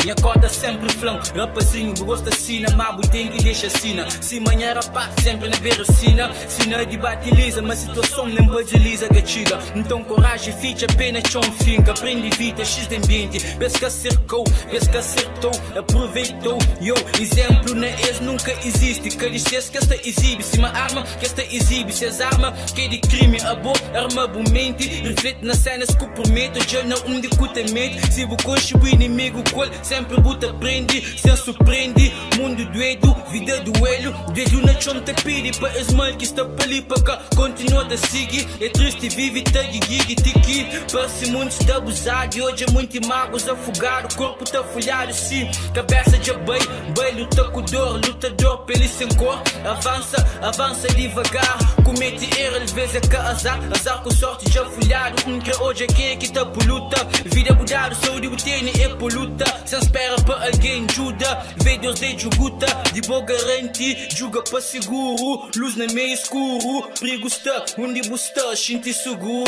minha corda sempre flão. Rapazinho, gosto da sina, mabo tem que deixa sina. Se manhã rapaz, sempre na beira sina. Se não é debate lisa, mas situação nem badiliza gachiga. Então coragem, ficha, apenas chão finca. Aprende vida, X de ambiente. Pesca cercou, pesca acertou, aproveitou. Yo, exemplo na ex nunca existe. Que licença que esta exibe, se uma arma que esta exibe. Se as armas que é de crime, a boa arma mente. Reflete na cena, se comprometo, já não de cutamento. Se vou contribuir inimigo, qual sempre buta prende. Se surpreende, mundo doido, vida duelo. Dedo na chão te pede para esmal que está para ali para cá. Continua a seguir, é triste, vive, tá gigi, tiki. Parece muito está abusado, hoje é muito magos afogado. Corpo tá folhado, sim, cabeça já bem. Bem, luta com dor, lutador, pele sem cor. Avança, avança devagar. Comete erro, às vezes é que azar. Azar com sorte já folhado. Que hoje é quem é que tá por luta. Vida mudada, saúde botene é por luta. Sem espera para alguém ajuda. Vê Deus de juguta. De boa garante, julga para seguro. Luz na meio escuro. Perigo está, onde você está, sente seguro.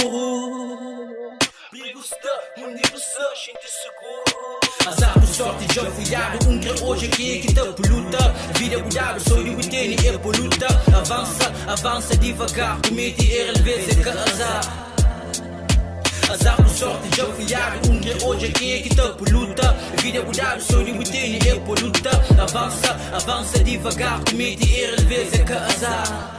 Perigo está, onde você está, sente seguro. Azar com sorte já folhado. Que hoje é quem é que tá por luta. Vida mudada, saúde botene é por luta. Avança, avança devagar. Comete erro, às vezes é que azar. Azar com sorte já folhado. Que hoje é quem é que tá por luta. Vida mudada, sou de rotina é por luta. Avança, avança devagar. Comete erro, às vezes é que azar.